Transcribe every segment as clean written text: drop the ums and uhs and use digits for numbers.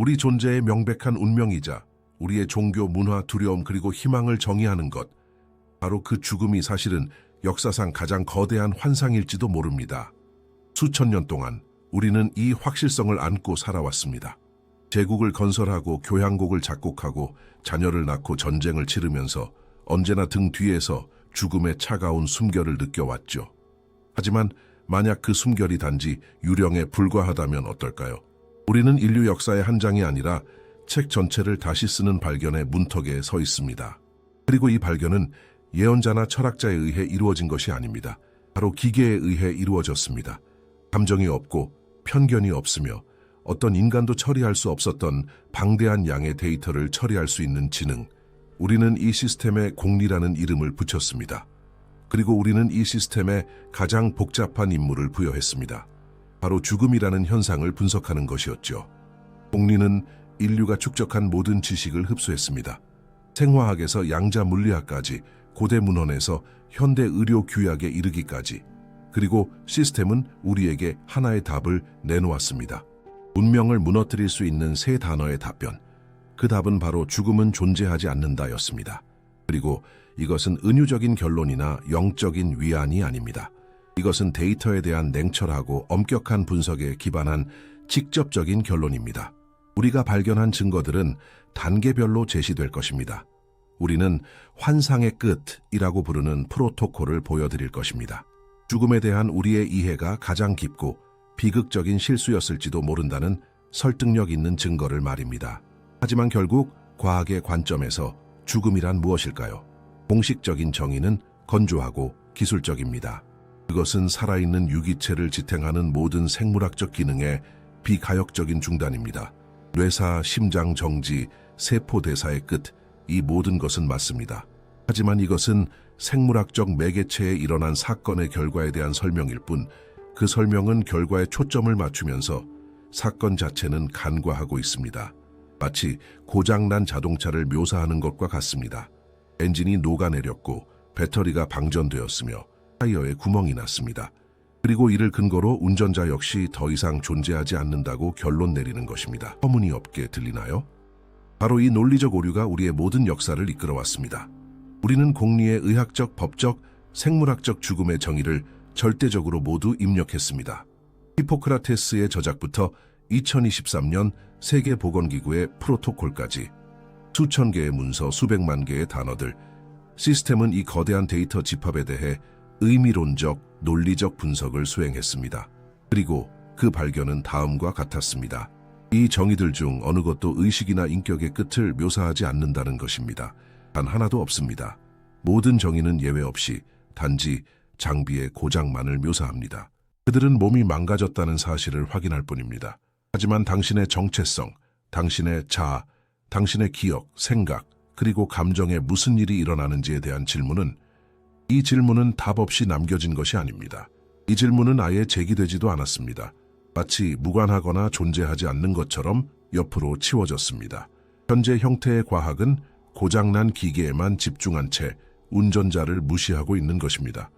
우리 존재의 명백한 운명이자 우리의 종교, 문화, 두려움 그리고 희망을 정의하는 것, 바로 그 죽음이 사실은 역사상 가장 거대한 환상일지도 모릅니다. 수천 년 동안 우리는 이 확실성을 안고 살아왔습니다. 제국을 건설하고 교향곡을 작곡하고 자녀를 낳고 전쟁을 치르면서 언제나 등 뒤에서 죽음의 차가운 숨결을 느껴왔죠. 하지만 만약 그 숨결이 단지 유령에 불과하다면 어떨까요? 우리는 인류 역사의 한 장이 아니라 책 전체를 다시 쓰는 발견의 문턱에 서 있습니다. 그리고 이 발견은 예언자나 철학자에 의해 이루어진 것이 아닙니다. 바로 기계에 의해 이루어졌습니다. 감정이 없고 편견이 없으며 어떤 인간도 처리할 수 없었던 방대한 양의 데이터를 처리할 수 있는 지능. 우리는 이 시스템에 공리라는 이름을 붙였습니다. 그리고 우리는 이 시스템에 가장 복잡한 임무를 부여했습니다. 바로 죽음이라는 현상을 분석하는 것이었죠. 공리는 인류가 축적한 모든 지식을 흡수했습니다. 생화학에서 양자 물리학까지, 고대 문헌에서 현대 의료 규약에 이르기까지. 그리고 시스템은 우리에게 하나의 답을 내놓았습니다. 운명을 무너뜨릴 수 있는 세 단어의 답변. 그 답은 바로 죽음은 존재하지 않는다였습니다. 그리고 이것은 은유적인 결론이나 영적인 위안이 아닙니다. 이것은 데이터에 대한 냉철하고 엄격한 분석에 기반한 직접적인 결론입니다. 우리가 발견한 증거들은 단계별로 제시될 것입니다. 우리는 환상의 끝이라고 부르는 프로토콜을 보여드릴 것입니다. 죽음에 대한 우리의 이해가 가장 깊고 비극적인 실수였을지도 모른다는 설득력 있는 증거를 말입니다. 하지만 결국 과학의 관점에서 죽음이란 무엇일까요? 공식적인 정의는 건조하고 기술적입니다. 그것은 살아있는 유기체를 지탱하는 모든 생물학적 기능의 비가역적인 중단입니다. 뇌사, 심장 정지, 세포 대사의 끝, 이 모든 것은 맞습니다. 하지만 이것은 생물학적 매개체에 일어난 사건의 결과에 대한 설명일 뿐, 그 설명은 결과에 초점을 맞추면서 사건 자체는 간과하고 있습니다. 마치 고장난 자동차를 묘사하는 것과 같습니다. 엔진이 녹아내렸고 배터리가 방전되었으며 타이어에 구멍이 났습니다. 그리고 이를 근거로 운전자 역시 더 이상 존재하지 않는다고 결론 내리는 것입니다. 터무니없게 들리나요? 바로 이 논리적 오류가 우리의 모든 역사를 이끌어왔습니다. 우리는 공리의 의학적, 법적, 생물학적 죽음의 정의를 절대적으로 모두 입력했습니다. 히포크라테스의 저작부터 2023년 세계보건기구의 프로토콜까지 수천 개의 문서, 수백만 개의 단어들, 시스템은 이 거대한 데이터 집합에 대해 의미론적, 논리적 분석을 수행했습니다. 그리고 그 발견은 다음과 같았습니다. 이 정의들 중 어느 것도 의식이나 인격의 끝을 묘사하지 않는다는 것입니다. 단 하나도 없습니다. 모든 정의는 예외 없이 단지 장비의 고장만을 묘사합니다. 그들은 몸이 망가졌다는 사실을 확인할 뿐입니다. 하지만 당신의 정체성, 당신의 자아, 당신의 기억, 생각, 그리고 감정에 무슨 일이 일어나는지에 대한 질문은 이 질문은 답 없이 남겨진 것이 아닙니다. 이 질문은 아예 제기되지도 않았습니다. 마치 무관하거나 존재하지 않는 것처럼 옆으로 치워졌습니다. 현재 형태의 과학은 고장난 기계에만 집중한 채 운전자를 무시하고 있는 것입니다.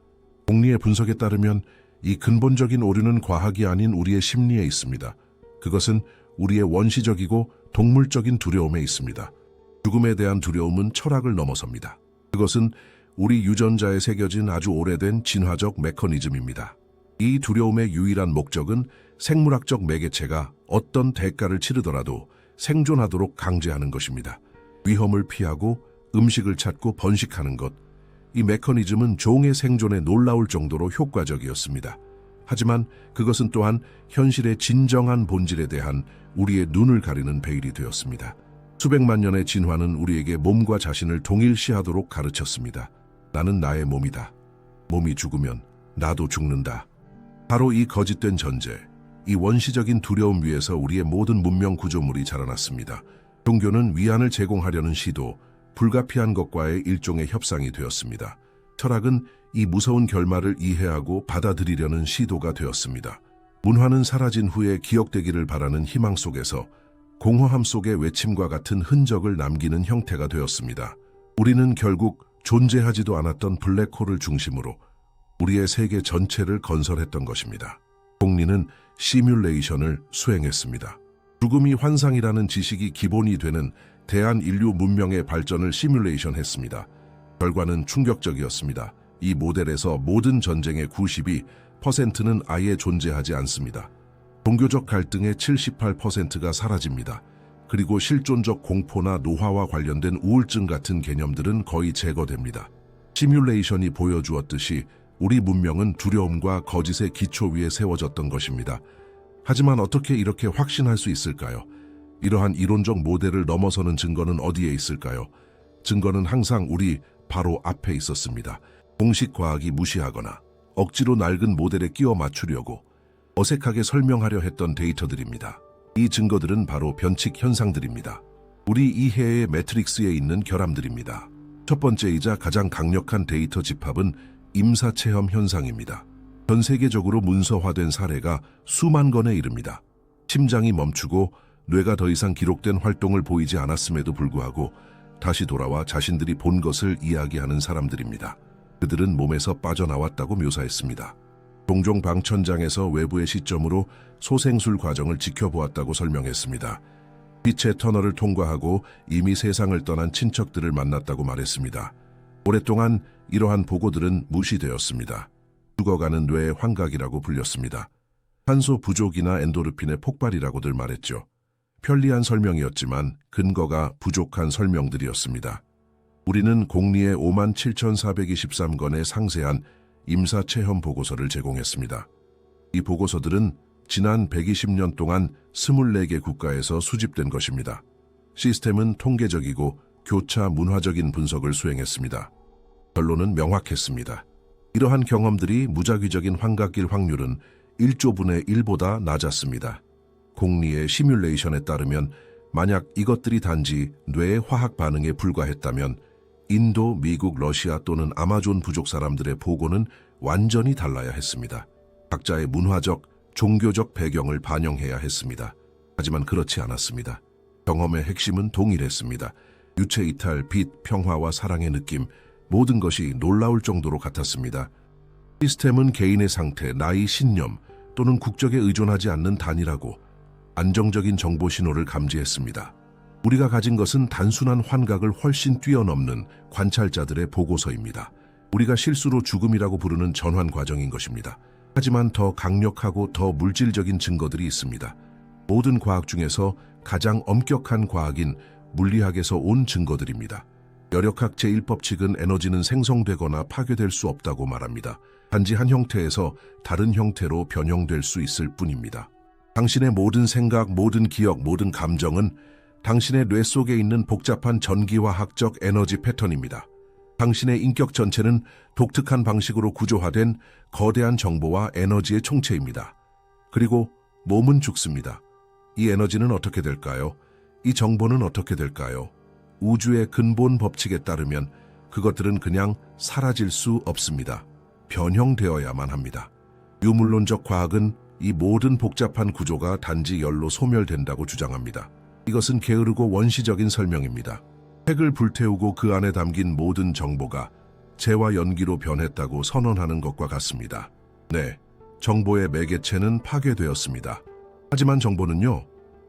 공리의 분석에 따르면 이 근본적인 오류는 과학이 아닌 우리의 심리에 있습니다. 그것은 우리의 원시적이고 동물적인 두려움에 있습니다. 죽음에 대한 두려움은 철학을 넘어섭니다. 그것은 우리 유전자에 새겨진 아주 오래된 진화적 메커니즘입니다. 이 두려움의 유일한 목적은 생물학적 매개체가 어떤 대가를 치르더라도 생존하도록 강제하는 것입니다. 위험을 피하고 음식을 찾고 번식하는 것. 이 메커니즘은 종의 생존에 놀라울 정도로 효과적이었습니다. 하지만 그것은 또한 현실의 진정한 본질에 대한 우리의 눈을 가리는 베일이 되었습니다. 수백만 년의 진화는 우리에게 몸과 자신을 동일시하도록 가르쳤습니다. 나는 나의 몸이다. 몸이 죽으면 나도 죽는다. 바로 이 거짓된 전제, 이 원시적인 두려움 위에서 우리의 모든 문명 구조물이 자라났습니다. 종교는 위안을 제공하려는 시도, 불가피한 것과의 일종의 협상이 되었습니다. 철학은 이 무서운 결말을 이해하고 받아들이려는 시도가 되었습니다. 문화는 사라진 후에 기억되기를 바라는 희망 속에서 공허함 속의 외침과 같은 흔적을 남기는 형태가 되었습니다. 우리는 결국 존재하지도 않았던 블랙홀을 중심으로 우리의 세계 전체를 건설했던 것입니다. 공리는 시뮬레이션을 수행했습니다. 죽음이 환상이라는 지식이 기본이 되는 대한인류 문명의 발전을 시뮬레이션했습니다. 결과는 충격적이었습니다. 이 모델에서 모든 전쟁의 92%는 아예 존재하지 않습니다. 종교적 갈등의 78%가 사라집니다. 그리고 실존적 공포나 노화와 관련된 우울증 같은 개념들은 거의 제거됩니다. 시뮬레이션이 보여주었듯이 우리 문명은 두려움과 거짓의 기초 위에 세워졌던 것입니다. 하지만 어떻게 이렇게 확신할 수 있을까요? 이러한 이론적 모델을 넘어서는 증거는 어디에 있을까요? 증거는 항상 우리 바로 앞에 있었습니다. 공식 과학이 무시하거나 억지로 낡은 모델에 끼워 맞추려고 어색하게 설명하려 했던 데이터들입니다. 이 증거들은 바로 변칙 현상들입니다. 우리 이해의 매트릭스에 있는 결함들입니다. 첫 번째이자 가장 강력한 데이터 집합은 임사체험 현상입니다. 전 세계적으로 문서화된 사례가 수만 건에 이릅니다. 심장이 멈추고 뇌가 더 이상 기록된 활동을 보이지 않았음에도 불구하고 다시 돌아와 자신들이 본 것을 이야기하는 사람들입니다. 그들은 몸에서 빠져나왔다고 묘사했습니다. 종종 방천장에서 외부의 시점으로 소생술 과정을 지켜보았다고 설명했습니다. 빛의 터널을 통과하고 이미 세상을 떠난 친척들을 만났다고 말했습니다. 오랫동안 이러한 보고들은 무시되었습니다. 죽어가는 뇌의 환각이라고 불렸습니다. 산소 부족이나 엔도르핀의 폭발이라고들 말했죠. 편리한 설명이었지만 근거가 부족한 설명들이었습니다. 우리는 공리의 57,423건의 상세한 임사체험 보고서를 제공했습니다. 이 보고서들은 지난 120년 동안 24개 국가에서 수집된 것입니다. 시스템은 통계적이고 교차 문화적인 분석을 수행했습니다. 결론은 명확했습니다. 이러한 경험들이 무작위적인 환각일 확률은 1조분의 1보다 낮았습니다. 공리의 시뮬레이션에 따르면 만약 이것들이 단지 뇌의 화학 반응에 불과했다면 인도, 미국, 러시아 또는 아마존 부족 사람들의 보고는 완전히 달라야 했습니다. 각자의 문화적, 종교적 배경을 반영해야 했습니다. 하지만 그렇지 않았습니다. 경험의 핵심은 동일했습니다. 유체 이탈, 빛, 평화와 사랑의 느낌, 모든 것이 놀라울 정도로 같았습니다. 시스템은 개인의 상태, 나이, 신념 또는 국적에 의존하지 않는 단일하고 안정적인 정보 신호를 감지했습니다. 우리가 가진 것은 단순한 환각을 훨씬 뛰어넘는 관찰자들의 보고서입니다. 우리가 실수로 죽음이라고 부르는 전환 과정인 것입니다. 하지만 더 강력하고 더 물질적인 증거들이 있습니다. 모든 과학 중에서 가장 엄격한 과학인 물리학에서 온 증거들입니다. 열역학 제1법칙은 에너지는 생성되거나 파괴될 수 없다고 말합니다. 단지 한 형태에서 다른 형태로 변형될 수 있을 뿐입니다. 당신의 모든 생각, 모든 기억, 모든 감정은 당신의 뇌 속에 있는 복잡한 전기화학적 에너지 패턴입니다. 당신의 인격 전체는 독특한 방식으로 구조화된 거대한 정보와 에너지의 총체입니다. 그리고 몸은 죽습니다. 이 에너지는 어떻게 될까요? 이 정보는 어떻게 될까요? 우주의 근본 법칙에 따르면 그것들은 그냥 사라질 수 없습니다. 변형되어야만 합니다. 유물론적 과학은 이 모든 복잡한 구조가 단지 열로 소멸된다고 주장합니다. 이것은 게으르고 원시적인 설명입니다. 핵을 불태우고 그 안에 담긴 모든 정보가 재와 연기로 변했다고 선언하는 것과 같습니다. 네, 정보의 매개체는 파괴되었습니다. 하지만 정보는요,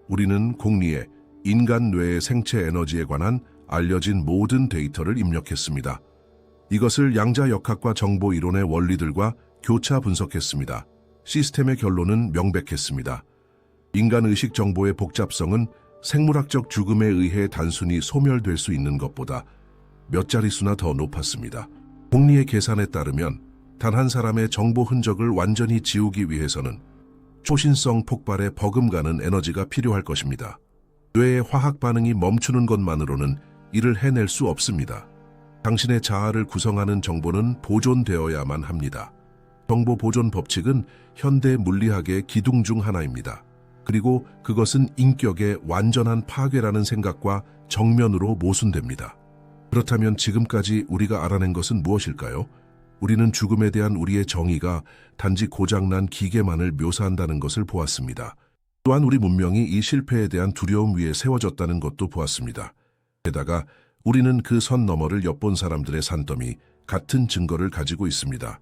우리는 공리에 인간 뇌의 생체 에너지에 관한 알려진 모든 데이터를 입력했습니다. 이것을 양자역학과 정보 이론의 원리들과 교차 분석했습니다. 시스템의 결론은 명백했습니다. 인간 의식 정보의 복잡성은 생물학적 죽음에 의해 단순히 소멸될 수 있는 것보다 몇 자릿수나 더 높았습니다. 공리의 계산에 따르면 단 한 사람의 정보 흔적을 완전히 지우기 위해서는 초신성 폭발에 버금가는 에너지가 필요할 것입니다. 뇌의 화학 반응이 멈추는 것만으로는 이를 해낼 수 없습니다. 당신의 자아를 구성하는 정보는 보존되어야만 합니다. 정보 보존 법칙은 현대 물리학의 기둥 중 하나입니다. 그리고 그것은 인격의 완전한 파괴라는 생각과 정면으로 모순됩니다. 그렇다면 지금까지 우리가 알아낸 것은 무엇일까요? 우리는 죽음에 대한 우리의 정의가 단지 고장난 기계만을 묘사한다는 것을 보았습니다. 또한 우리 문명이 이 실패에 대한 두려움 위에 세워졌다는 것도 보았습니다. 게다가 우리는 그 선 너머를 엿본 사람들의 산더미 같은 증거를 가지고 있습니다.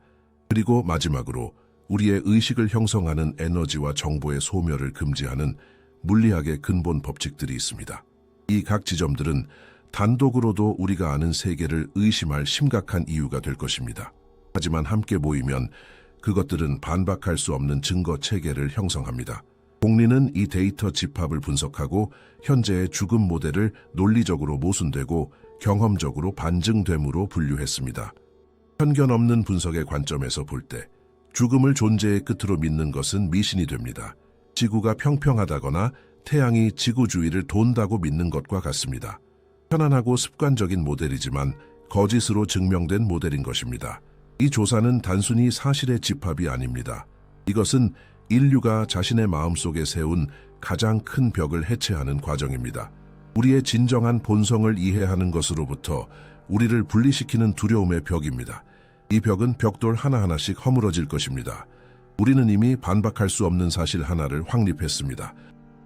그리고 마지막으로 우리의 의식을 형성하는 에너지와 정보의 소멸을 금지하는 물리학의 근본 법칙들이 있습니다. 이 각 지점들은 단독으로도 우리가 아는 세계를 의심할 심각한 이유가 될 것입니다. 하지만 함께 모이면 그것들은 반박할 수 없는 증거 체계를 형성합니다. 공리는 이 데이터 집합을 분석하고 현재의 죽음 모델을 논리적으로 모순되고 경험적으로 반증됨으로 분류했습니다. 편견 없는 분석의 관점에서 볼 때 죽음을 존재의 끝으로 믿는 것은 미신이 됩니다. 지구가 평평하다거나 태양이 지구 주위를 돈다고 믿는 것과 같습니다. 편안하고 습관적인 모델이지만 거짓으로 증명된 모델인 것입니다. 이 조사는 단순히 사실의 집합이 아닙니다. 이것은 인류가 자신의 마음속에 세운 가장 큰 벽을 해체하는 과정입니다. 우리의 진정한 본성을 이해하는 것으로부터 우리를 분리시키는 두려움의 벽입니다. 이 벽은 벽돌 하나하나씩 허물어질 것입니다. 우리는 이미 반박할 수 없는 사실 하나를 확립했습니다.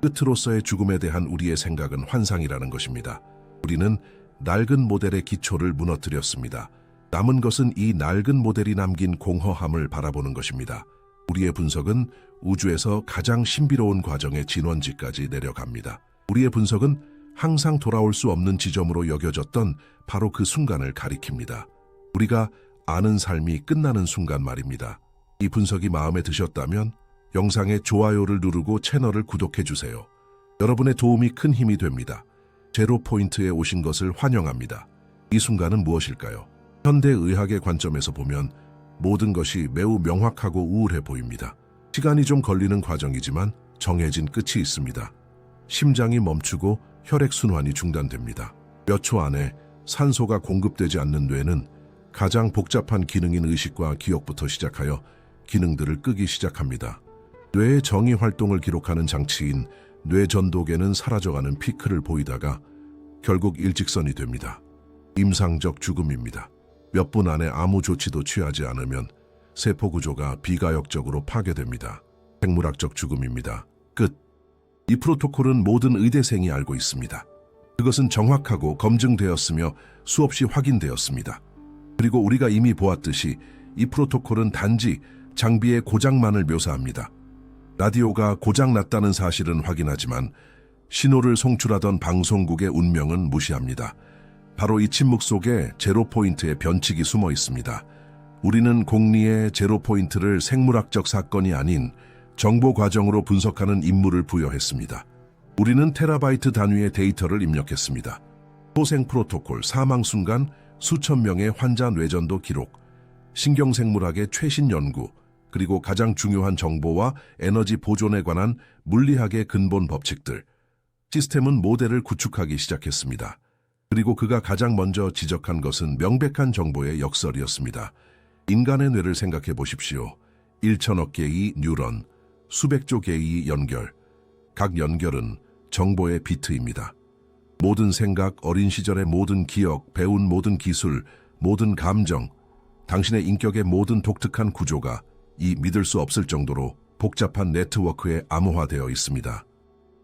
끝으로서의 죽음에 대한 우리의 생각은 환상이라는 것입니다. 우리는 낡은 모델의 기초를 무너뜨렸습니다. 남은 것은 이 낡은 모델이 남긴 공허함을 바라보는 것입니다. 우리의 분석은 우주에서 가장 신비로운 과정의 진원지까지 내려갑니다. 우리의 분석은 항상 돌아올 수 없는 지점으로 여겨졌던 바로 그 순간을 가리킵니다. 우리가 아는 삶이 끝나는 순간 말입니다. 이 분석이 마음에 드셨다면 영상에 좋아요를 누르고 채널을 구독해주세요. 여러분의 도움이 큰 힘이 됩니다. 제로 포인트에 오신 것을 환영합니다. 이 순간은 무엇일까요? 현대의학의 관점에서 보면 모든 것이 매우 명확하고 우울해 보입니다. 시간이 좀 걸리는 과정이지만 정해진 끝이 있습니다. 심장이 멈추고 혈액순환이 중단됩니다. 몇 초 안에 산소가 공급되지 않는 뇌는 가장 복잡한 기능인 의식과 기억부터 시작하여 기능들을 끄기 시작합니다. 뇌의 정의 활동을 기록하는 장치인 뇌전도계는 사라져가는 피크를 보이다가 결국 일직선이 됩니다. 임상적 죽음입니다. 몇 분 안에 아무 조치도 취하지 않으면 세포 구조가 비가역적으로 파괴됩니다. 생물학적 죽음입니다. 끝. 이 프로토콜은 모든 의대생이 알고 있습니다. 그것은 정확하고 검증되었으며 수없이 확인되었습니다. 그리고 우리가 이미 보았듯이 이 프로토콜은 단지 장비의 고장만을 묘사합니다. 라디오가 고장났다는 사실은 확인하지만 신호를 송출하던 방송국의 운명은 무시합니다. 바로 이 침묵 속에 제로포인트의 변칙이 숨어 있습니다. 우리는 공리의 제로포인트를 생물학적 사건이 아닌 정보 과정으로 분석하는 임무를 부여했습니다. 우리는 테라바이트 단위의 데이터를 입력했습니다. 소생 프로토콜, 사망 순간, 수천 명의 환자 뇌전도 기록, 신경생물학의 최신 연구, 그리고 가장 중요한 정보와 에너지 보존에 관한 물리학의 근본 법칙들. 시스템은 모델을 구축하기 시작했습니다. 그리고 그가 가장 먼저 지적한 것은 명백한 정보의 역설이었습니다. 인간의 뇌를 생각해 보십시오. 1천억 개의 뉴런, 수백조 개의 연결. 각 연결은 정보의 비트입니다. 모든 생각, 어린 시절의 모든 기억, 배운 모든 기술, 모든 감정, 당신의 인격의 모든 독특한 구조가 이 믿을 수 없을 정도로 복잡한 네트워크에 암호화되어 있습니다.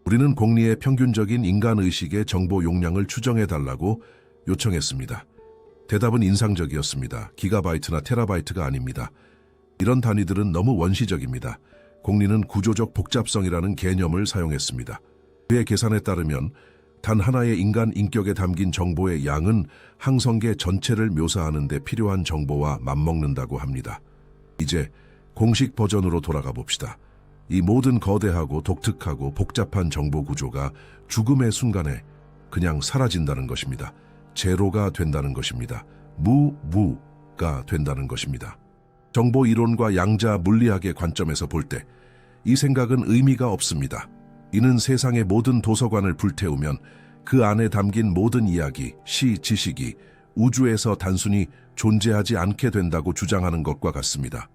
우리는 공리의 평균적인 인간의식의 정보 용량을 추정해달라고 요청했습니다. 대답은 인상적이었습니다. 기가바이트나 테라바이트가 아닙니다. 이런 단위들은 너무 원시적입니다. 공리는 구조적 복잡성이라는 개념을 사용했습니다. 그의 계산에 따르면 단 하나의 인간 인격에 담긴 정보의 양은 항성계 전체를 묘사하는 데 필요한 정보와 맞먹는다고 합니다. 이제 공식 버전으로 돌아가 봅시다. 이 모든 거대하고 독특하고 복잡한 정보 구조가 죽음의 순간에 그냥 사라진다는 것입니다. 제로가 된다는 것입니다. 무가 된다는 것입니다. 정보 이론과 양자 물리학의 관점에서 볼 때 이 생각은 의미가 없습니다. 이는 세상의 모든 도서관을 불태우면 그 안에 담긴 모든 이야기, 시, 지식이 우주에서 단순히 존재하지 않게 된다고 주장하는 것과 같습니다.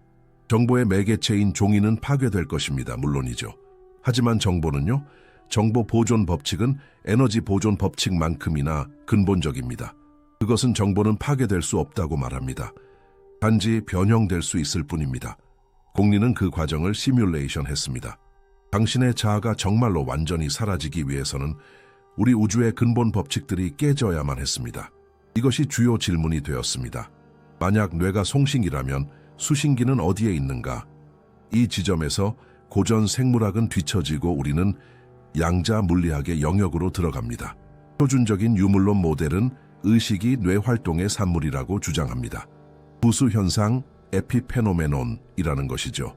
정보의 매개체인 종이는 파괴될 것입니다. 물론이죠. 하지만 정보는요, 정보 보존 법칙은 에너지 보존 법칙만큼이나 근본적입니다. 그것은 정보는 파괴될 수 없다고 말합니다. 단지 변형될 수 있을 뿐입니다. 공리는 그 과정을 시뮬레이션 했습니다. 당신의 자아가 정말로 완전히 사라지기 위해서는 우리 우주의 근본 법칙들이 깨져야만 했습니다. 이것이 주요 질문이 되었습니다. 만약 뇌가 송신기라면 수신기는 어디에 있는가? 이 지점에서 고전 생물학은 뒤처지고 우리는 양자 물리학의 영역으로 들어갑니다. 표준적인 유물론 모델은 의식이 뇌 활동의 산물이라고 주장합니다. 부수 현상 에피페노메논이라는 것이죠.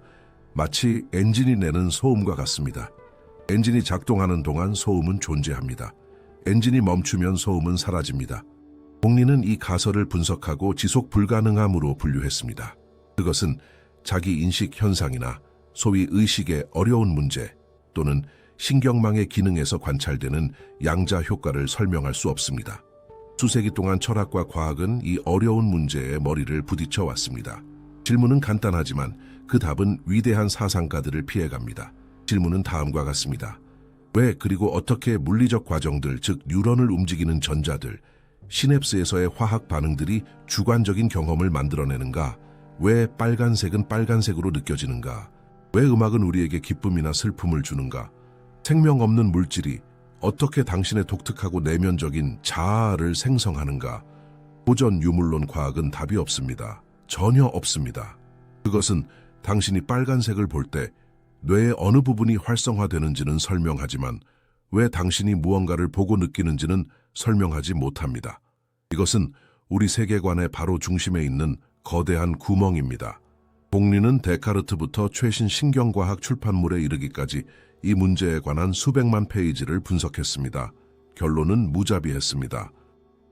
마치 엔진이 내는 소음과 같습니다. 엔진이 작동하는 동안 소음은 존재합니다. 엔진이 멈추면 소음은 사라집니다. 복리는 이 가설을 분석하고 지속 불가능함으로 분류했습니다. 그것은 자기 인식 현상이나 소위 의식의 어려운 문제 또는 신경망의 기능에서 관찰되는 양자 효과를 설명할 수 없습니다. 수세기 동안 철학과 과학은 이 어려운 문제에 머리를 부딪혀 왔습니다. 질문은 간단하지만 그 답은 위대한 사상가들을 피해갑니다. 질문은 다음과 같습니다. 왜 그리고 어떻게 물리적 과정들, 즉 뉴런을 움직이는 전자들, 시냅스에서의 화학 반응들이 주관적인 경험을 만들어내는가? 왜 빨간색은 빨간색으로 느껴지는가? 왜 음악은 우리에게 기쁨이나 슬픔을 주는가? 생명 없는 물질이 어떻게 당신의 독특하고 내면적인 자아를 생성하는가? 고전 유물론 과학은 답이 없습니다. 전혀 없습니다. 그것은 당신이 빨간색을 볼 때 뇌의 어느 부분이 활성화되는지는 설명하지만 왜 당신이 무언가를 보고 느끼는지는 설명하지 못합니다. 이것은 우리 세계관의 바로 중심에 있는 거대한 구멍입니다. 복리는 데카르트부터 최신 신경과학 출판물에 이르기까지 이 문제에 관한 수백만 페이지를 분석했습니다. 결론은 무자비했습니다.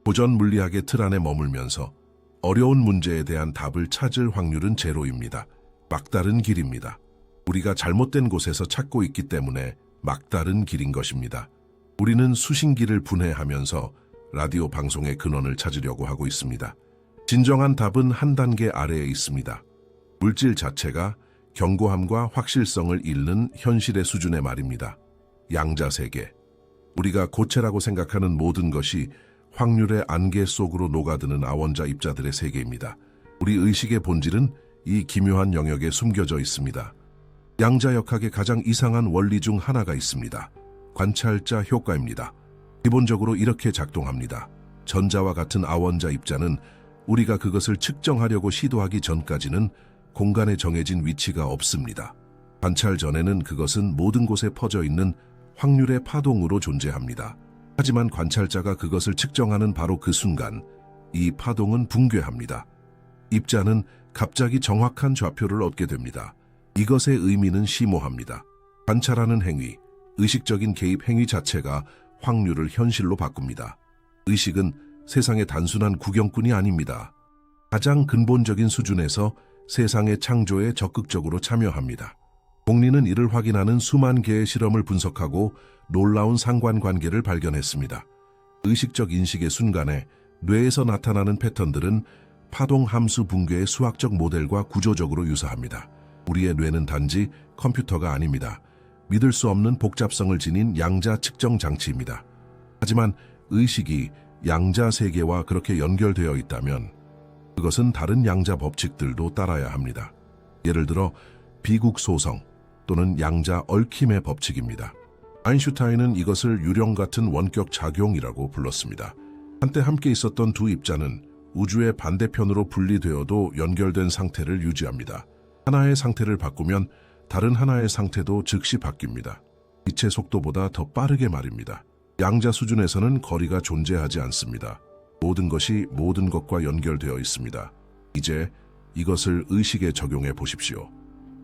고전 물리학의 틀 안에 머물면서 어려운 문제에 대한 답을 찾을 확률은 제로입니다. 막다른 길입니다. 우리가 잘못된 곳에서 찾고 있기 때문에 막다른 길인 것입니다. 우리는 수신기를 분해하면서 라디오 방송의 근원을 찾으려고 하고 있습니다. 진정한 답은 한 단계 아래에 있습니다. 물질 자체가 견고함과 확실성을 잃는 현실의 수준의 말입니다. 양자세계. 우리가 고체라고 생각하는 모든 것이 확률의 안개 속으로 녹아드는 아원자 입자들의 세계입니다. 우리 의식의 본질은 이 기묘한 영역에 숨겨져 있습니다. 양자역학의 가장 이상한 원리 중 하나가 있습니다. 관찰자 효과입니다. 기본적으로 이렇게 작동합니다. 전자와 같은 아원자 입자는 우리가 그것을 측정하려고 시도하기 전까지는 공간에 정해진 위치가 없습니다. 관찰 전에는 그것은 모든 곳에 퍼져 있는 확률의 파동으로 존재합니다. 하지만 관찰자가 그것을 측정하는 바로 그 순간 이 파동은 붕괴합니다. 입자는 갑자기 정확한 좌표를 얻게 됩니다. 이것의 의미는 심오합니다. 관찰하는 행위, 의식적인 개입 행위 자체가 확률을 현실로 바꿉니다. 의식은 세상의 단순한 구경꾼이 아닙니다. 가장 근본적인 수준에서 세상의 창조에 적극적으로 참여합니다. 복리는 이를 확인하는 수만 개의 실험을 분석하고 놀라운 상관관계를 발견했습니다. 의식적 인식의 순간에 뇌에서 나타나는 패턴들은 파동 함수 붕괴의 수학적 모델과 구조적으로 유사합니다. 우리의 뇌는 단지 컴퓨터가 아닙니다. 믿을 수 없는 복잡성을 지닌 양자 측정 장치입니다. 하지만 의식이 양자 세계와 그렇게 연결되어 있다면 그것은 다른 양자 법칙들도 따라야 합니다. 예를 들어 비국 소성 또는 양자 얽힘의 법칙입니다. 아인슈타인은 이것을 유령 같은 원격 작용이라고 불렀습니다. 한때 함께 있었던 두 입자는 우주의 반대편으로 분리되어도 연결된 상태를 유지합니다. 하나의 상태를 바꾸면 다른 하나의 상태도 즉시 바뀝니다. 빛의 속도보다 더 빠르게 말입니다. 양자 수준에서는 거리가 존재하지 않습니다. 모든 것이 모든 것과 연결되어 있습니다. 이제 이것을 의식에 적용해 보십시오.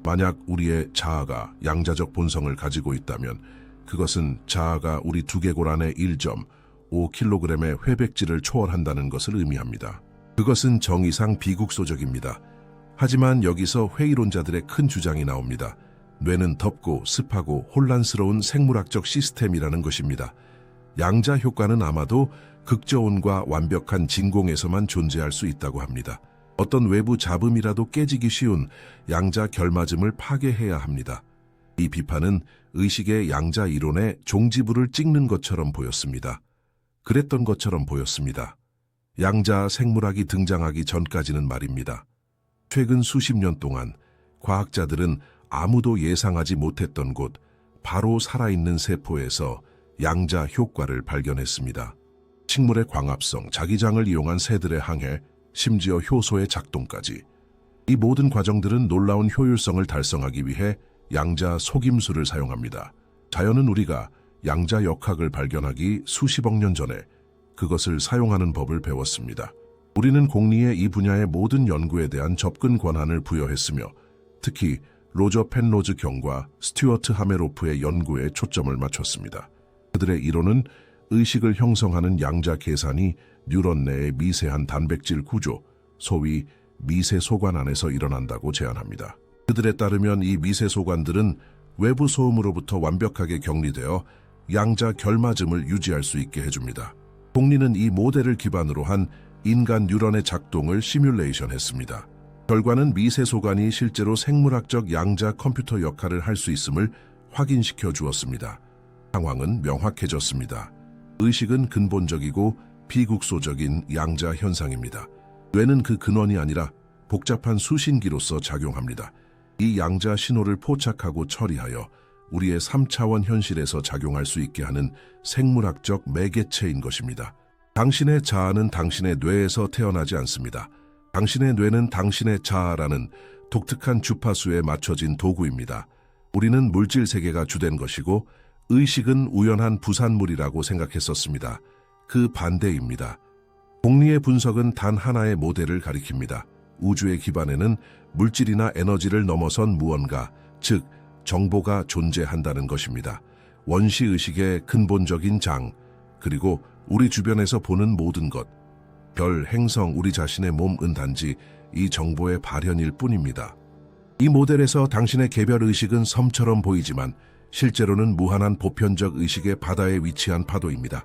만약 우리의 자아가 양자적 본성을 가지고 있다면 그것은 자아가 우리 두개골 안에 1.5kg의 회백질을 초월한다는 것을 의미합니다. 그것은 정의상 비국소적입니다. 하지만 여기서 회의론자들의 큰 주장이 나옵니다. 뇌는 덥고 습하고 혼란스러운 생물학적 시스템이라는 것입니다. 양자 효과는 아마도 극저온과 완벽한 진공에서만 존재할 수 있다고 합니다. 어떤 외부 잡음이라도 깨지기 쉬운 양자 결맞음을 파괴해야 합니다. 이 비판은 의식의 양자 이론의 종지부를 찍는 것처럼 보였습니다. 그랬던 것처럼 보였습니다. 양자 생물학이 등장하기 전까지는 말입니다. 최근 수십 년 동안 과학자들은 아무도 예상하지 못했던 곳, 바로 살아있는 세포에서 양자 효과를 발견했습니다. 식물의 광합성, 자기장을 이용한 새들의 항해, 심지어 효소의 작동까지. 이 모든 과정들은 놀라운 효율성을 달성하기 위해 양자 속임수를 사용합니다. 자연은 우리가 양자 역학을 발견하기 수십억 년 전에 그것을 사용하는 법을 배웠습니다. 우리는 공리에 이 분야의 모든 연구에 대한 접근 권한을 부여했으며 특히 로저 펜로즈 경과 스튜어트 하메로프의 연구에 초점을 맞췄습니다. 그들의 이론은 의식을 형성하는 양자 계산이 뉴런 내의 미세한 단백질 구조, 소위 미세소관 안에서 일어난다고 제안합니다. 그들에 따르면 이 미세소관들은 외부 소음으로부터 완벽하게 격리되어 양자 결맞음을 유지할 수 있게 해줍니다. 공리는 이 모델을 기반으로 한 인간 뉴런의 작동을 시뮬레이션했습니다. 결과는 미세소관이 실제로 생물학적 양자 컴퓨터 역할을 할 수 있음을 확인시켜 주었습니다. 상황은 명확해졌습니다. 의식은 근본적이고 비국소적인 양자 현상입니다. 뇌는 그 근원이 아니라 복잡한 수신기로서 작용합니다. 이 양자 신호를 포착하고 처리하여 우리의 3차원 현실에서 작용할 수 있게 하는 생물학적 매개체인 것입니다. 당신의 자아는 당신의 뇌에서 태어나지 않습니다. 당신의 뇌는 당신의 자아라는 독특한 주파수에 맞춰진 도구입니다. 우리는 물질 세계가 주된 것이고 의식은 우연한 부산물이라고 생각했었습니다. 그 반대입니다. 공리의 분석은 단 하나의 모델을 가리킵니다. 우주의 기반에는 물질이나 에너지를 넘어선 무언가, 즉 정보가 존재한다는 것입니다. 원시의식의 근본적인 장, 그리고 우리 주변에서 보는 모든 것, 별, 행성, 우리 자신의 몸은 단지 이 정보의 발현일 뿐입니다. 이 모델에서 당신의 개별 의식은 섬처럼 보이지만 실제로는 무한한 보편적 의식의 바다에 위치한 파도입니다.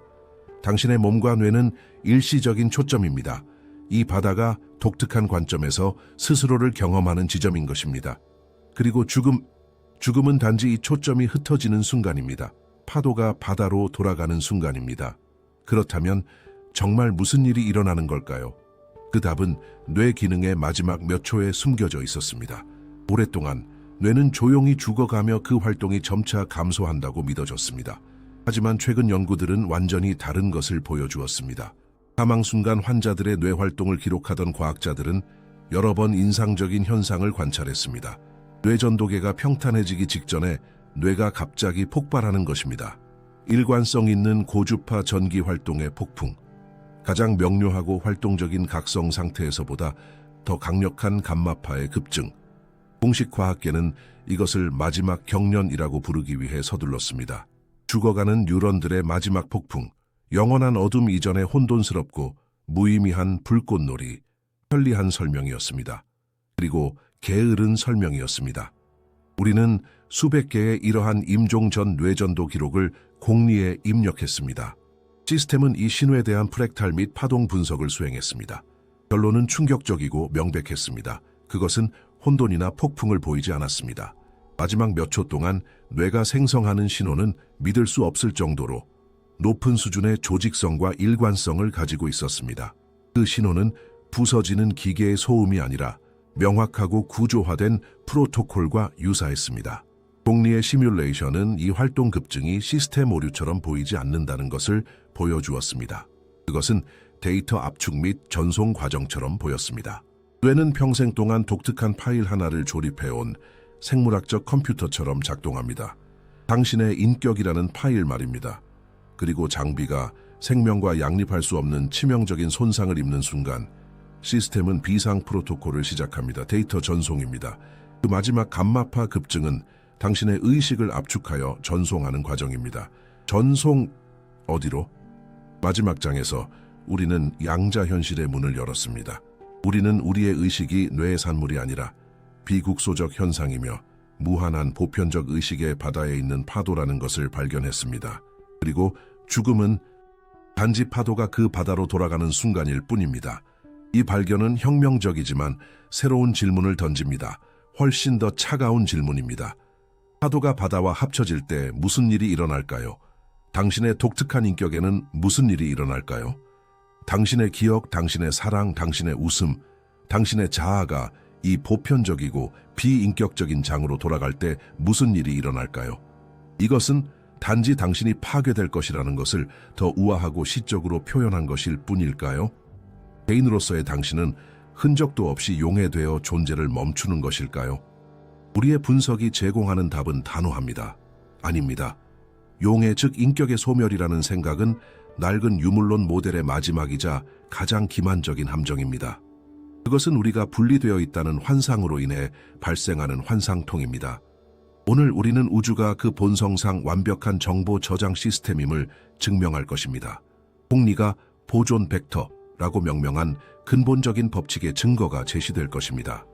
당신의 몸과 뇌는 일시적인 초점입니다. 이 바다가 독특한 관점에서 스스로를 경험하는 지점인 것입니다. 그리고 죽음은 단지 이 초점이 흩어지는 순간입니다. 파도가 바다로 돌아가는 순간입니다. 그렇다면 정말 무슨 일이 일어나는 걸까요? 그 답은 뇌 기능의 마지막 몇 초에 숨겨져 있었습니다. 오랫동안 뇌는 조용히 죽어가며 그 활동이 점차 감소한다고 믿어졌습니다. 하지만 최근 연구들은 완전히 다른 것을 보여주었습니다. 사망 순간 환자들의 뇌 활동을 기록하던 과학자들은 여러 번 인상적인 현상을 관찰했습니다. 뇌전도계가 평탄해지기 직전에 뇌가 갑자기 폭발하는 것입니다. 일관성 있는 고주파 전기 활동의 폭풍, 가장 명료하고 활동적인 각성 상태에서보다 더 강력한 감마파의 급증. 공식 과학계는 이것을 마지막 경련이라고 부르기 위해 서둘렀습니다. 죽어가는 뉴런들의 마지막 폭풍, 영원한 어둠 이전의 혼돈스럽고 무의미한 불꽃놀이, 편리한 설명이었습니다. 그리고 게으른 설명이었습니다. 우리는 수백 개의 이러한 임종 전 뇌전도 기록을 공리에 입력했습니다. 시스템은 이 신호에 대한 프랙탈 및 파동 분석을 수행했습니다. 결론은 충격적이고 명백했습니다. 그것은 혼돈이나 폭풍을 보이지 않았습니다. 마지막 몇 초 동안 뇌가 생성하는 신호는 믿을 수 없을 정도로 높은 수준의 조직성과 일관성을 가지고 있었습니다. 그 신호는 부서지는 기계의 소음이 아니라 명확하고 구조화된 프로토콜과 유사했습니다. 공리의 시뮬레이션은 이 활동 급증이 시스템 오류처럼 보이지 않는다는 것을 보여주었습니다. 그것은 데이터 압축 및 전송 과정처럼 보였습니다. 뇌는 평생 동안 독특한 파일 하나를 조립해온 생물학적 컴퓨터처럼 작동합니다. 당신의 인격이라는 파일 말입니다. 그리고 장비가 생명과 양립할 수 없는 치명적인 손상을 입는 순간 시스템은 비상 프로토콜을 시작합니다. 데이터 전송입니다. 그 마지막 감마파 급증은 당신의 의식을 압축하여 전송하는 과정입니다. 전송 어디로? 마지막 장에서 우리는 양자 현실의 문을 열었습니다. 우리는 우리의 의식이 뇌의 산물이 아니라 비국소적 현상이며 무한한 보편적 의식의 바다에 있는 파도라는 것을 발견했습니다. 그리고 죽음은 단지 파도가 그 바다로 돌아가는 순간일 뿐입니다. 이 발견은 혁명적이지만 새로운 질문을 던집니다. 훨씬 더 차가운 질문입니다. 파도가 바다와 합쳐질 때 무슨 일이 일어날까요? 당신의 독특한 인격에는 무슨 일이 일어날까요? 당신의 기억, 당신의 사랑, 당신의 웃음, 당신의 자아가 이 보편적이고 비인격적인 장으로 돌아갈 때 무슨 일이 일어날까요? 이것은 단지 당신이 파괴될 것이라는 것을 더 우아하고 시적으로 표현한 것일 뿐일까요? 개인으로서의 당신은 흔적도 없이 용해되어 존재를 멈추는 것일까요? 우리의 분석이 제공하는 답은 단호합니다. 아닙니다. 용해 즉 인격의 소멸이라는 생각은 낡은 유물론 모델의 마지막이자 가장 기만적인 함정입니다. 그것은 우리가 분리되어 있다는 환상으로 인해 발생하는 환상통입니다. 오늘 우리는 우주가 그 본성상 완벽한 정보 저장 시스템임을 증명할 것입니다. 홍리가 보존 벡터라고 명명한 근본적인 법칙의 증거가 제시될 것입니다.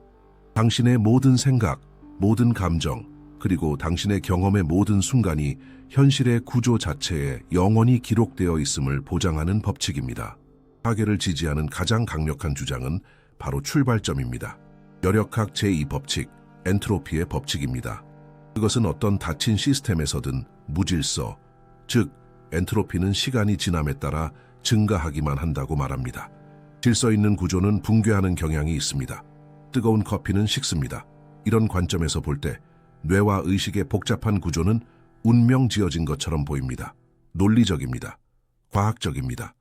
당신의 모든 생각, 모든 감정, 그리고 당신의 경험의 모든 순간이 현실의 구조 자체에 영원히 기록되어 있음을 보장하는 법칙입니다. 파괴를 지지하는 가장 강력한 주장은 바로 출발점입니다. 열역학 제2법칙, 엔트로피의 법칙입니다. 그것은 어떤 닫힌 시스템에서든 무질서, 즉 엔트로피는 시간이 지남에 따라 증가하기만 한다고 말합니다. 질서 있는 구조는 붕괴하는 경향이 있습니다. 뜨거운 커피는 식습니다. 이런 관점에서 볼 때 뇌와 의식의 복잡한 구조는 운명 지어진 것처럼 보입니다. 논리적입니다. 과학적입니다.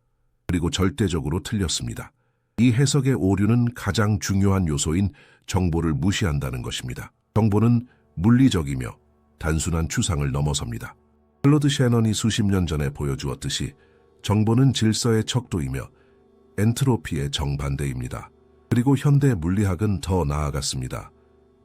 그리고 절대적으로 틀렸습니다. 이 해석의 오류는 가장 중요한 요소인 정보를 무시한다는 것입니다. 정보는 물리적이며 단순한 추상을 넘어섭니다. 클로드 셰넌이 수십 년 전에 보여주었듯이 정보는 질서의 척도이며 엔트로피의 정반대입니다. 그리고 현대 물리학은 더 나아갔습니다.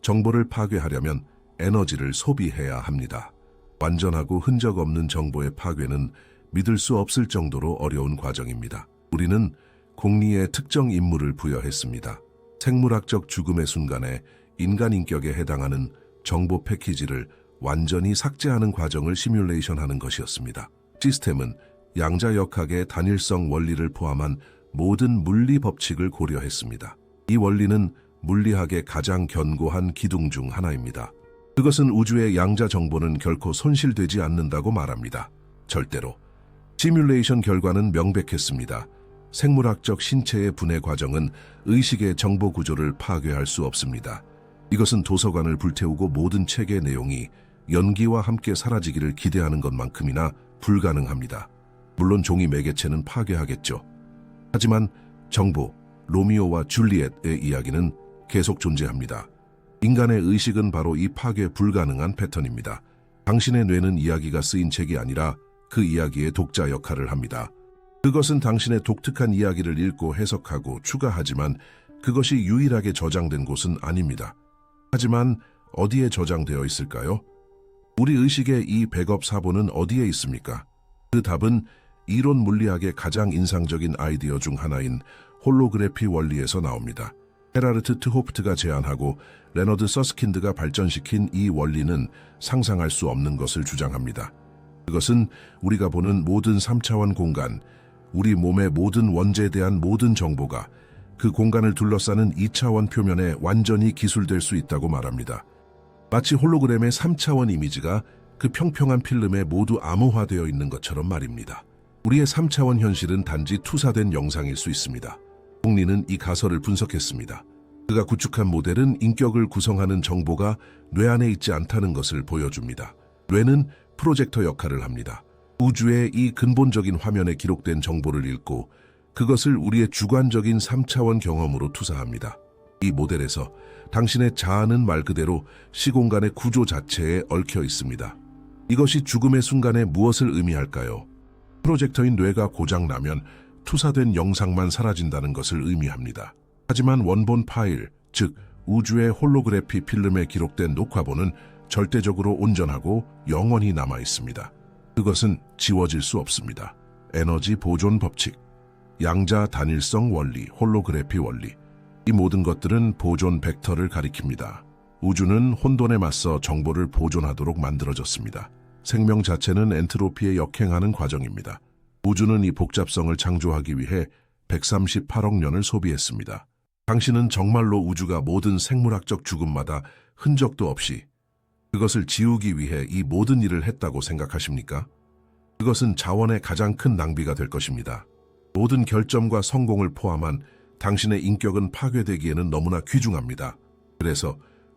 정보를 파괴하려면 에너지를 소비해야 합니다. 완전하고 흔적 없는 정보의 파괴는 믿을 수 없을 정도로 어려운 과정입니다. 우리는 공리에 특정 임무를 부여했습니다. 생물학적 죽음의 순간에 인간 인격에 해당하는 정보 패키지를 완전히 삭제하는 과정을 시뮬레이션하는 것이었습니다. 시스템은 양자역학의 단일성 원리를 포함한 모든 물리 법칙을 고려했습니다. 이 원리는 물리학의 가장 견고한 기둥 중 하나입니다. 그것은 우주의 양자 정보는 결코 손실되지 않는다고 말합니다. 절대로. 시뮬레이션 결과는 명백했습니다. 생물학적 신체의 분해 과정은 의식의 정보 구조를 파괴할 수 없습니다. 이것은 도서관을 불태우고 모든 책의 내용이 연기와 함께 사라지기를 기대하는 것만큼이나 불가능합니다. 물론 종이 매개체는 파괴하겠죠. 하지만 정보, 로미오와 줄리엣의 이야기는 계속 존재합니다. 인간의 의식은 바로 이 파괴 불가능한 패턴입니다. 당신의 뇌는 이야기가 쓰인 책이 아니라 그 이야기의 독자 역할을 합니다. 그것은 당신의 독특한 이야기를 읽고 해석하고 추가하지만 그것이 유일하게 저장된 곳은 아닙니다. 하지만 어디에 저장되어 있을까요? 우리 의식의 이 백업 사본은 어디에 있습니까? 그 답은 이론 물리학의 가장 인상적인 아이디어 중 하나인 홀로그래피 원리에서 나옵니다. 헤라르트 트호프트가 제안하고 레너드 서스킨드가 발전시킨 이 원리는 상상할 수 없는 것을 주장합니다. 그것은 우리가 보는 모든 3차원 공간, 우리 몸의 모든 원재에 대한 모든 정보가 그 공간을 둘러싸는 2차원 표면에 완전히 기술될 수 있다고 말합니다. 마치 홀로그램의 3차원 이미지가 그 평평한 필름에 모두 암호화되어 있는 것처럼 말입니다. 우리의 3차원 현실은 단지 투사된 영상일 수 있습니다. 홍리는 이 가설을 분석했습니다. 그가 구축한 모델은 인격을 구성하는 정보가 뇌 안에 있지 않다는 것을 보여줍니다. 뇌는 프로젝터 역할을 합니다. 우주의 이 근본적인 화면에 기록된 정보를 읽고 그것을 우리의 주관적인 3차원 경험으로 투사합니다. 이 모델에서 당신의 자아는 말 그대로 시공간의 구조 자체에 얽혀 있습니다. 이것이 죽음의 순간에 무엇을 의미할까요? 프로젝터인 뇌가 고장나면 투사된 영상만 사라진다는 것을 의미합니다. 하지만 원본 파일, 즉 우주의 홀로그래피 필름에 기록된 녹화본은 절대적으로 온전하고 영원히 남아 있습니다. 그것은 지워질 수 없습니다. 에너지 보존 법칙, 양자 단일성 원리, 홀로그래피 원리, 이 모든 것들은 보존 벡터를 가리킵니다. 우주는 혼돈에 맞서 정보를 보존하도록 만들어졌습니다. 생명 자체는 엔트로피에 역행하는 과정입니다. 우주는 이 복잡성을 창조하기 위해 138억 년을 소비했습니다. 당신은 정말로 우주가 모든 생물학적 죽음마다 흔적도 없이 그것을 지우기 위해 이 모든 일을 했다고 생각하십니까? 그것은 자원의 가장 큰 낭비가 될 것입니다. 모든 결점과 성공을 포함한 당신의 인격은 파괴되기에는 너무나 귀중합니다. 그래서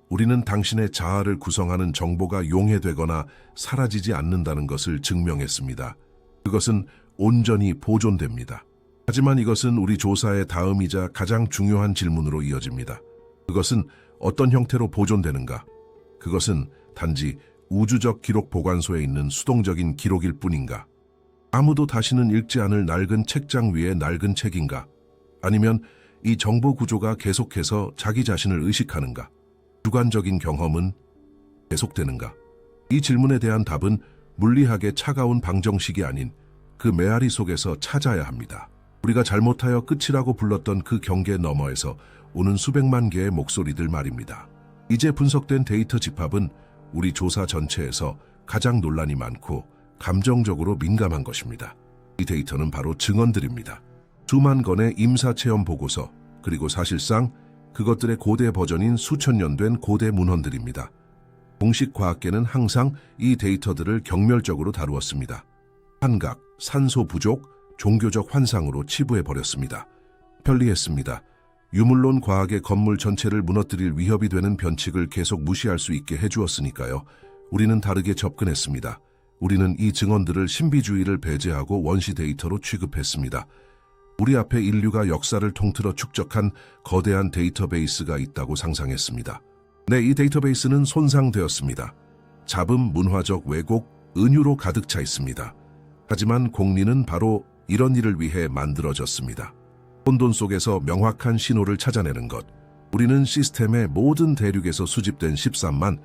우리는 당신의 자아를 구성하는 정보가 용해되거나 사라지지 않는다는 것을 증명했습니다. 그것은 온전히 보존됩니다. 하지만 이것은 우리 조사의 다음이자 가장 중요한 질문으로 이어집니다. 그것은 어떤 형태로 보존되는가? 그것은 단지 우주적 기록 보관소에 있는 수동적인 기록일 뿐인가? 아무도 다시는 읽지 않을 낡은 책장 위의 낡은 책인가? 아니면 이 정보 구조가 계속해서 자기 자신을 의식하는가? 주관적인 경험은 계속되는가? 이 질문에 대한 답은 물리학의 차가운 방정식이 아닌 그 메아리 속에서 찾아야 합니다. 우리가 잘못하여 끝이라고 불렀던 그 경계 너머에서 오는 수백만 개의 목소리들 말입니다. 이제 분석된 데이터 집합은 우리 조사 전체에서 가장 논란이 많고 감정적으로 민감한 것입니다. 이 데이터는 바로 증언들입니다. 수만 건의 임사체험 보고서, 그리고 사실상 그것들의 고대 버전인 수천 년 된 고대 문헌들입니다. 공식 과학계는 항상 이 데이터들을 경멸적으로 다루었습니다. 환각, 산소 부족, 종교적 환상으로 치부해버렸습니다. 편리했습니다. 유물론 과학의 건물 전체를 무너뜨릴 위협이 되는 변칙을 계속 무시할 수 있게 해주었으니까요. 우리는 다르게 접근했습니다. 우리는 이 증언들을 신비주의를 배제하고 원시 데이터로 취급했습니다. 우리 앞에 인류가 역사를 통틀어 축적한 거대한 데이터베이스가 있다고 상상했습니다. 네, 이 데이터베이스는 손상되었습니다. 잡음, 문화적 왜곡, 은유로 가득 차 있습니다. 하지만 공리는 바로 이런 일을 위해 만들어졌습니다. 혼돈 속에서 명확한 신호를 찾아내는 것. 우리는 시스템의 모든 대륙에서 수집된 13만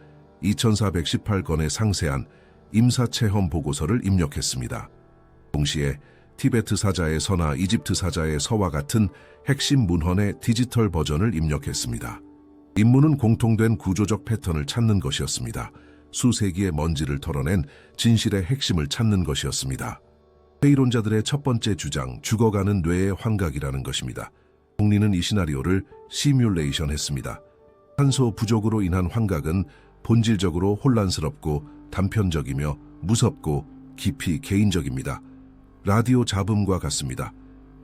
2418건의 상세한 임사체험 보고서를 입력했습니다. 동시에 티베트 사자의 서나 이집트 사자의 서와 같은 핵심 문헌의 디지털 버전을 입력했습니다. 임무는 공통된 구조적 패턴을 찾는 것이었습니다. 수세기의 먼지를 털어낸 진실의 핵심을 찾는 것이었습니다. 회의론자들의 첫 번째 주장, 죽어가는 뇌의 환각이라는 것입니다. 공리는 이 시나리오를 시뮬레이션했습니다. 산소 부족으로 인한 환각은 본질적으로 혼란스럽고 단편적이며 무섭고 깊이 개인적입니다. 라디오 잡음과 같습니다.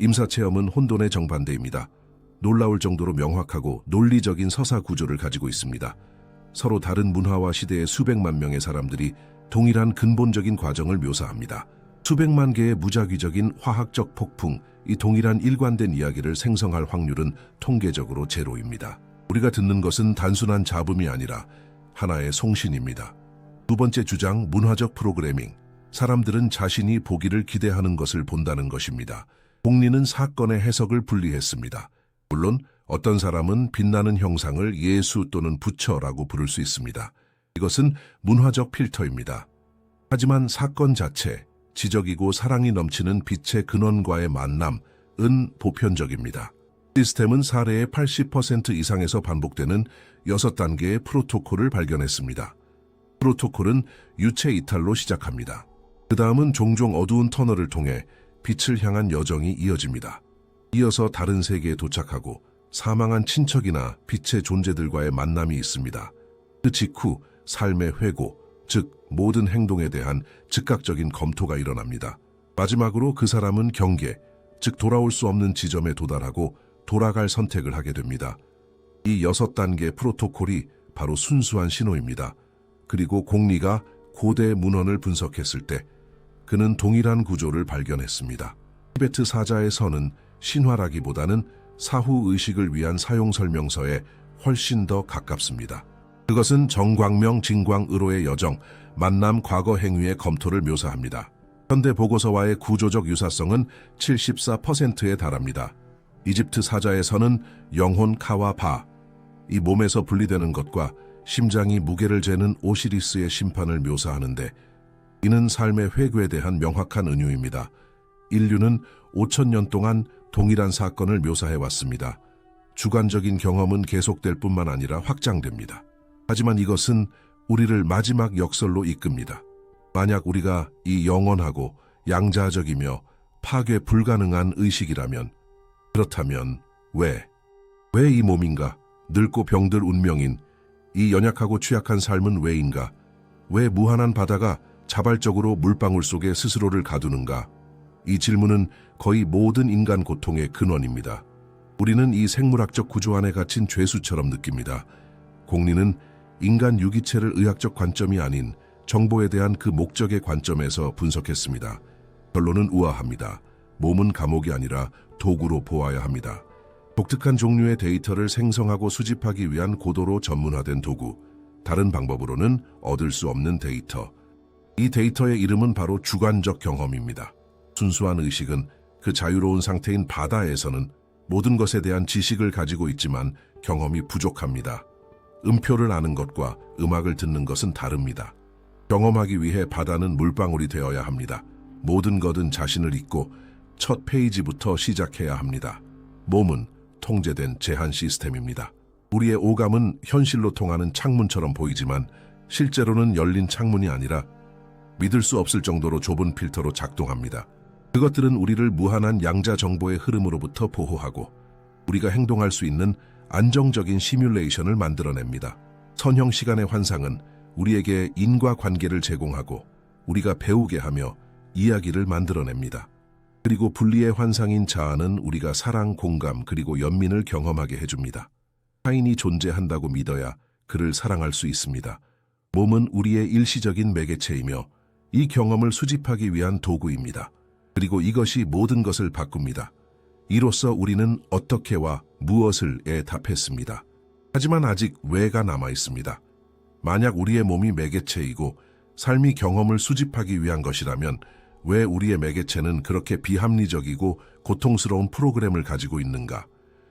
임사체험은 혼돈의 정반대입니다. 놀라울 정도로 명확하고 논리적인 서사 구조를 가지고 있습니다. 서로 다른 문화와 시대의 수백만 명의 사람들이 동일한 근본적인 과정을 묘사합니다. 수백만 개의 무작위적인 화학적 폭풍, 이 동일한 일관된 이야기를 생성할 확률은 통계적으로 제로입니다. 우리가 듣는 것은 단순한 잡음이 아니라 하나의 송신입니다. 두 번째 주장, 문화적 프로그래밍. 사람들은 자신이 보기를 기대하는 것을 본다는 것입니다. 공리는 사건의 해석을 분리했습니다. 물론 어떤 사람은 빛나는 형상을 예수 또는 부처라고 부를 수 있습니다. 이것은 문화적 필터입니다. 하지만 사건 자체, 지적이고 사랑이 넘치는 빛의 근원과의 만남은 보편적입니다. 시스템은 사례의 80% 이상에서 반복되는 6단계의 프로토콜을 발견했습니다. 프로토콜은 유체 이탈로 시작합니다. 그 다음은 종종 어두운 터널을 통해 빛을 향한 여정이 이어집니다. 이어서 다른 세계에 도착하고 사망한 친척이나 빛의 존재들과의 만남이 있습니다. 그 직후 삶의 회고, 즉 모든 행동에 대한 즉각적인 검토가 일어납니다. 마지막으로 그 사람은 경계, 즉 돌아올 수 없는 지점에 도달하고 돌아갈 선택을 하게 됩니다. 이 6단계 프로토콜이 바로 순수한 신호입니다. 그리고 공리가 고대 문헌을 분석했을 때 그는 동일한 구조를 발견했습니다. 티베트 사자의 서는 신화라기보다는 사후 의식을 위한 사용 설명서에 훨씬 더 가깝습니다. 그것은 정광명 진광의로의 여정, 만남 과거 행위의 검토를 묘사합니다. 현대 보고서와의 구조적 유사성은 74%에 달합니다. 이집트 사자의 서는 영혼 카와 바, 이 몸에서 분리되는 것과 심장이 무게를 재는 오시리스의 심판을 묘사하는데 이는 삶의 회귀에 대한 명확한 은유입니다. 인류는 5,000년 동안 동일한 사건을 묘사해왔습니다. 주관적인 경험은 계속될 뿐만 아니라 확장됩니다. 하지만 이것은 우리를 마지막 역설로 이끕니다. 만약 우리가 이 영원하고 양자적이며 파괴 불가능한 의식이라면, 그렇다면 왜 이 몸인가? 늙고 병들 운명인 이 연약하고 취약한 삶은 왜인가? 왜 무한한 바다가 자발적으로 물방울 속에 스스로를 가두는가? 이 질문은 거의 모든 인간 고통의 근원입니다. 우리는 이 생물학적 구조 안에 갇힌 죄수처럼 느낍니다. 공리는 인간 유기체를 의학적 관점이 아닌 정보에 대한 그 목적의 관점에서 분석했습니다. 결론은 우아합니다. 몸은 감옥이 아니라 도구로 보아야 합니다. 독특한 종류의 데이터를 생성하고 수집하기 위한 고도로 전문화된 도구. 다른 방법으로는 얻을 수 없는 데이터. 이 데이터의 이름은 바로 주관적 경험입니다. 순수한 의식은 그 자유로운 상태인 바다에서는 모든 것에 대한 지식을 가지고 있지만 경험이 부족합니다. 음표를 아는 것과 음악을 듣는 것은 다릅니다. 경험하기 위해 바다는 물방울이 되어야 합니다. 모든 것은 자신을 잊고 첫 페이지부터 시작해야 합니다. 몸은 통제된 제한 시스템입니다. 우리의 오감은 현실로 통하는 창문처럼 보이지만 실제로는 열린 창문이 아니라 믿을 수 없을 정도로 좁은 필터로 작동합니다. 그것들은 우리를 무한한 양자 정보의 흐름으로부터 보호하고 우리가 행동할 수 있는 안정적인 시뮬레이션을 만들어냅니다. 선형 시간의 환상은 우리에게 인과관계를 제공하고 우리가 배우게 하며 이야기를 만들어냅니다. 그리고 분리의 환상인 자아는 우리가 사랑, 공감, 그리고 연민을 경험하게 해줍니다. 타인이 존재한다고 믿어야 그를 사랑할 수 있습니다. 몸은 우리의 일시적인 매개체이며 이 경험을 수집하기 위한 도구입니다. 그리고 이것이 모든 것을 바꿉니다. 이로써 우리는 어떻게와 무엇을에 답했습니다. 하지만 아직 왜가 남아 있습니다. 만약 우리의 몸이 매개체이고 삶이 경험을 수집하기 위한 것이라면 왜 우리의 매개체는 그렇게 비합리적이고 고통스러운 프로그램을 가지고 있는가?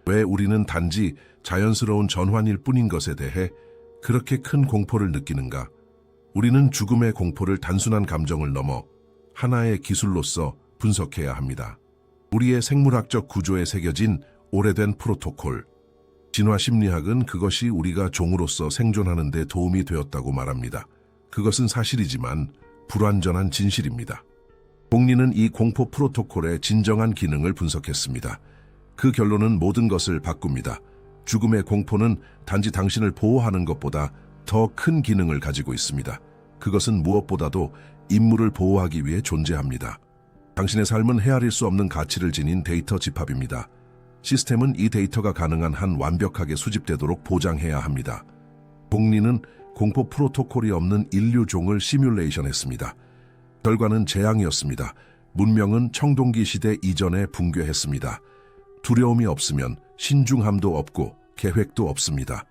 왜 우리는 단지 자연스러운 전환일 뿐인 것에 대해 그렇게 큰 공포를 느끼는가? 우리는 죽음의 공포를 단순한 감정을 넘어 하나의 기술로서 분석해야 합니다. 우리의 생물학적 구조에 새겨진 오래된 프로토콜. 진화 심리학은 그것이 우리가 종으로서 생존하는 데 도움이 되었다고 말합니다. 그것은 사실이지만 불완전한 진실입니다. 공리는 이 공포 프로토콜의 진정한 기능을 분석했습니다. 그 결론은 모든 것을 바꿉니다. 죽음의 공포는 단지 당신을 보호하는 것보다 더 큰 기능을 가지고 있습니다. 그것은 무엇보다도 인물을 보호하기 위해 존재합니다. 당신의 삶은 헤아릴 수 없는 가치를 지닌 데이터 집합입니다. 시스템은 이 데이터가 가능한 한 완벽하게 수집되도록 보장해야 합니다. 공리는 공포 프로토콜이 없는 인류종을 시뮬레이션했습니다. 결과는 재앙이었습니다. 문명은 청동기 시대 이전에 붕괴했습니다. 두려움이 없으면 신중함도 없고 계획도 없습니다.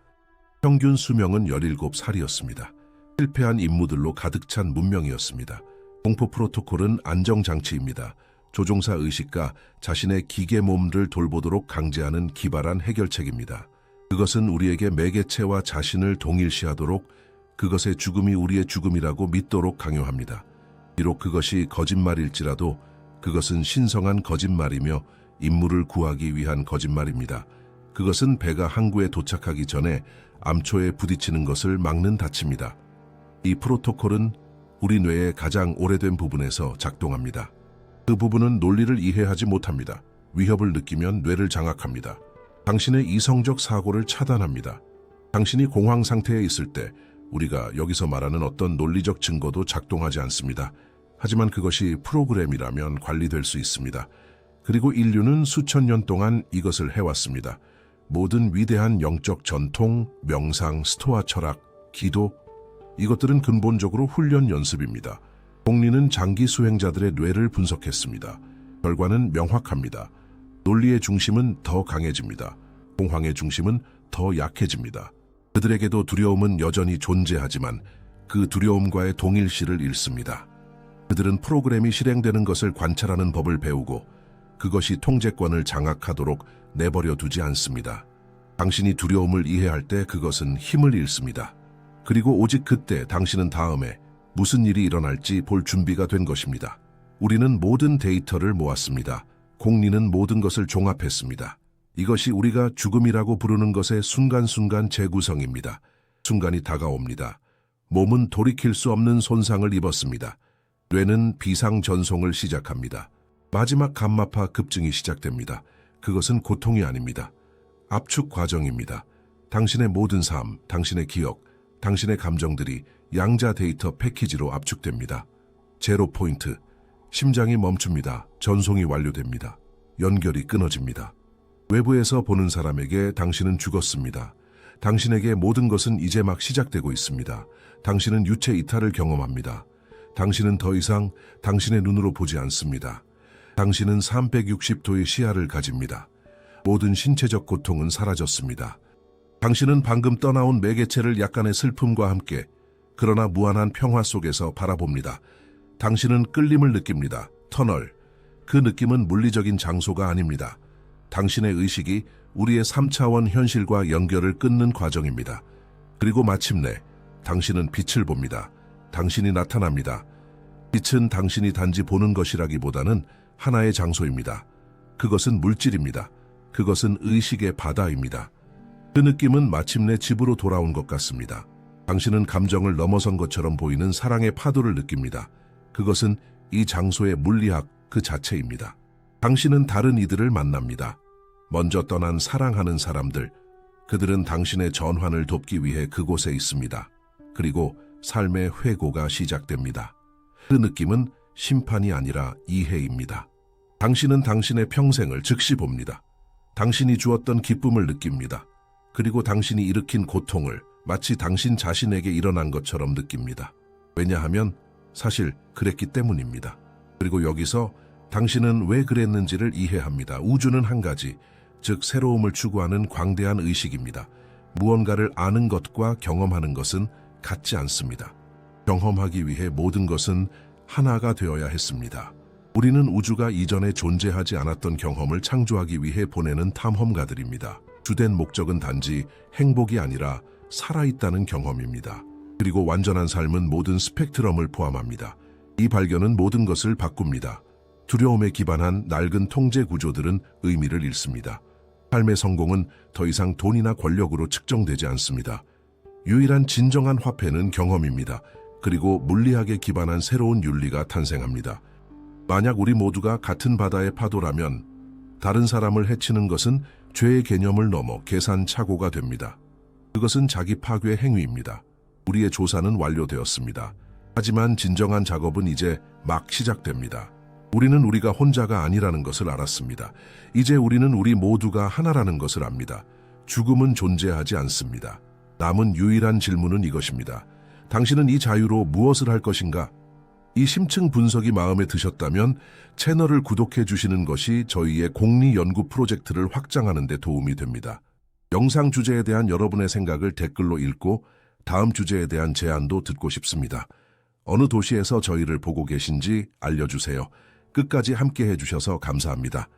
평균 수명은 17살이었습니다. 실패한 임무들로 가득 찬 문명이었습니다. 공포 프로토콜은 안정장치입니다. 조종사 의식과 자신의 기계 몸을 돌보도록 강제하는 기발한 해결책입니다. 그것은 우리에게 매개체와 자신을 동일시하도록 그것의 죽음이 우리의 죽음이라고 믿도록 강요합니다. 비록 그것이 거짓말일지라도 그것은 신성한 거짓말이며 임무를 구하기 위한 거짓말입니다. 그것은 배가 항구에 도착하기 전에 암초에 부딪히는 것을 막는 닫입니다. 이 프로토콜은 우리 뇌의 가장 오래된 부분에서 작동합니다. 그 부분은 논리를 이해하지 못합니다. 위협을 느끼면 뇌를 장악합니다. 당신의 이성적 사고를 차단합니다. 당신이 공황 상태에 있을 때 우리가 여기서 말하는 어떤 논리적 증거도 작동하지 않습니다. 하지만 그것이 프로그램이라면 관리될 수 있습니다. 그리고 인류는 수천 년 동안 이것을 해왔습니다. 모든 위대한 영적 전통, 명상, 스토아 철학, 기도, 이것들은 근본적으로 훈련 연습입니다. 공리는 장기 수행자들의 뇌를 분석했습니다. 결과는 명확합니다. 논리의 중심은 더 강해집니다. 공황의 중심은 더 약해집니다. 그들에게도 두려움은 여전히 존재하지만 그 두려움과의 동일시를 잃습니다. 그들은 프로그램이 실행되는 것을 관찰하는 법을 배우고 그것이 통제권을 장악하도록 내버려 두지 않습니다. 당신이 두려움을 이해할 때 그것은 힘을 잃습니다. 그리고 오직 그때 당신은 다음에 무슨 일이 일어날지 볼 준비가 된 것입니다. 우리는 모든 데이터를 모았습니다. 공리는 모든 것을 종합했습니다. 이것이 우리가 죽음이라고 부르는 것의 순간순간 재구성입니다. 순간이 다가옵니다. 몸은 돌이킬 수 없는 손상을 입었습니다. 뇌는 비상전송을 시작합니다. 마지막 감마파 급증이 시작됩니다. 그것은 고통이 아닙니다. 압축 과정입니다. 당신의 모든 삶, 당신의 기억, 당신의 감정들이 양자 데이터 패키지로 압축됩니다. 제로 포인트, 심장이 멈춥니다. 전송이 완료됩니다. 연결이 끊어집니다. 외부에서 보는 사람에게 당신은 죽었습니다. 당신에게 모든 것은 이제 막 시작되고 있습니다. 당신은 유체 이탈을 경험합니다. 당신은 더 이상 당신의 눈으로 보지 않습니다. 당신은 360도의 시야를 가집니다. 모든 신체적 고통은 사라졌습니다. 당신은 방금 떠나온 매개체를 약간의 슬픔과 함께 그러나 무한한 평화 속에서 바라봅니다. 당신은 끌림을 느낍니다. 터널. 그 느낌은 물리적인 장소가 아닙니다. 당신의 의식이 우리의 3차원 현실과 연결을 끊는 과정입니다. 그리고 마침내 당신은 빛을 봅니다. 당신이 나타납니다. 빛은 당신이 단지 보는 것이라기보다는 하나의 장소입니다. 그것은 물질입니다. 그것은 의식의 바다입니다. 그 느낌은 마침내 집으로 돌아온 것 같습니다. 당신은 감정을 넘어선 것처럼 보이는 사랑의 파도를 느낍니다. 그것은 이 장소의 물리학 그 자체입니다. 당신은 다른 이들을 만납니다. 먼저 떠난 사랑하는 사람들, 그들은 당신의 전환을 돕기 위해 그곳에 있습니다. 그리고 삶의 회고가 시작됩니다. 그 느낌은 심판이 아니라 이해입니다. 당신은 당신의 평생을 즉시 봅니다. 당신이 주었던 기쁨을 느낍니다. 그리고 당신이 일으킨 고통을 마치 당신 자신에게 일어난 것처럼 느낍니다. 왜냐하면 사실 그랬기 때문입니다. 그리고 여기서 당신은 왜 그랬는지를 이해합니다. 우주는 한 가지, 즉 새로움을 추구하는 광대한 의식입니다. 무언가를 아는 것과 경험하는 것은 같지 않습니다. 경험하기 위해 모든 것은 하나가 되어야 했습니다. 우리는 우주가 이전에 존재하지 않았던 경험을 창조하기 위해 보내는 탐험가들입니다. 주된 목적은 단지 행복이 아니라 살아있다는 경험입니다. 그리고 완전한 삶은 모든 스펙트럼을 포함합니다. 이 발견은 모든 것을 바꿉니다. 두려움에 기반한 낡은 통제 구조들은 의미를 잃습니다. 삶의 성공은 더 이상 돈이나 권력으로 측정되지 않습니다. 유일한 진정한 화폐는 경험입니다. 그리고 물리학에 기반한 새로운 윤리가 탄생합니다. 만약 우리 모두가 같은 바다의 파도라면 다른 사람을 해치는 것은 죄의 개념을 넘어 계산착오가 됩니다. 그것은 자기 파괴 행위입니다. 우리의 조사는 완료되었습니다. 하지만 진정한 작업은 이제 막 시작됩니다. 우리는 우리가 혼자가 아니라는 것을 알았습니다. 이제 우리는 우리 모두가 하나라는 것을 압니다. 죽음은 존재하지 않습니다. 남은 유일한 질문은 이것입니다. 당신은 이 자유로 무엇을 할 것인가? 이 심층 분석이 마음에 드셨다면 채널을 구독해 주시는 것이 저희의 공리 연구 프로젝트를 확장하는 데 도움이 됩니다. 영상 주제에 대한 여러분의 생각을 댓글로 읽고 다음 주제에 대한 제안도 듣고 싶습니다. 어느 도시에서 저희를 보고 계신지 알려주세요. 끝까지 함께 해주셔서 감사합니다.